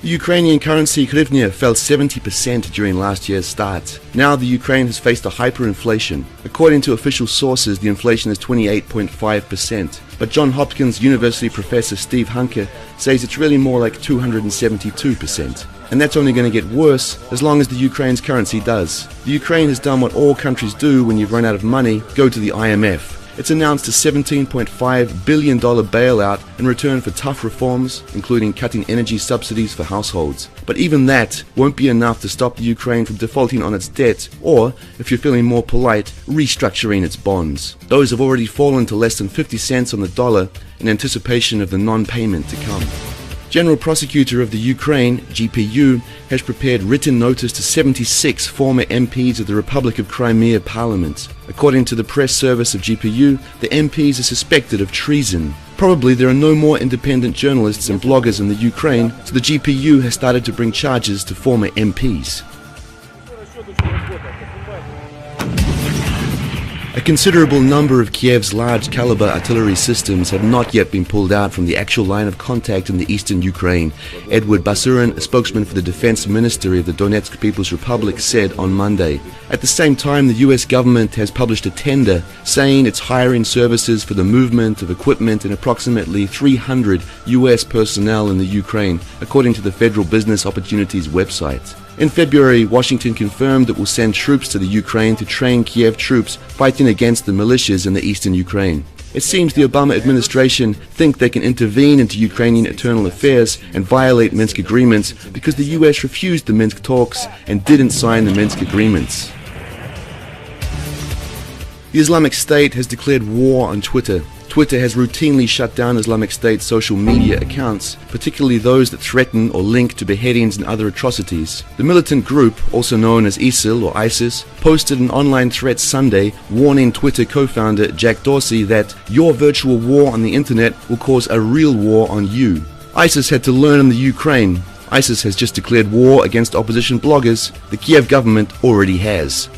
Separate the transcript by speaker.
Speaker 1: The Ukrainian currency hryvnia fell 70% during last year's start. Now the Ukraine has faced a hyperinflation. According to official sources, the inflation is 28.5%. But Johns Hopkins University professor Steve Hunker says it's really more like 272%. And that's only going to get worse as long as the Ukraine's currency does. The Ukraine has done what all countries do when you've run out of money: go to the IMF. It's announced a $17.5 billion bailout in return for tough reforms, including cutting energy subsidies for households. But even that won't be enough to stop the Ukraine from defaulting on its debt, or, if you're feeling more polite, restructuring its bonds. Those have already fallen to less than 50 cents on the dollar in anticipation of the non-payment to come. General Prosecutor of the Ukraine, GPU, has prepared written notice to 76 former MPs of the Republic of Crimea Parliament. According to the press service of GPU, the MPs are suspected of treason. Probably there are no more independent journalists and bloggers in the Ukraine, so the GPU has started to bring charges to former MPs. A considerable number of Kiev's large-caliber artillery systems have not yet been pulled out from the actual line of contact in the eastern Ukraine. Edward Basurin, a spokesman for the Defense Ministry of the Donetsk People's Republic, said on Monday. At the same time, the US government has published a tender saying it's hiring services for the movement of equipment and approximately 300 US personnel in the Ukraine, according to the Federal Business Opportunities website. In February, Washington confirmed it will send troops to the Ukraine to train Kiev troops fighting against the militias in the eastern Ukraine. It seems the Obama administration think they can intervene into Ukrainian internal affairs and violate Minsk agreements because the US refused the Minsk talks and didn't sign the Minsk agreements. The Islamic State has declared war on Twitter. Twitter has routinely shut down Islamic State social media accounts, particularly those that threaten or link to beheadings and other atrocities. The militant group, also known as ISIL or ISIS, posted an online threat Sunday warning Twitter co-founder Jack Dorsey that your virtual war on the internet will cause a real war on you. ISIS had to learn in the Ukraine. ISIS has just declared war against opposition bloggers. The Kiev government already has.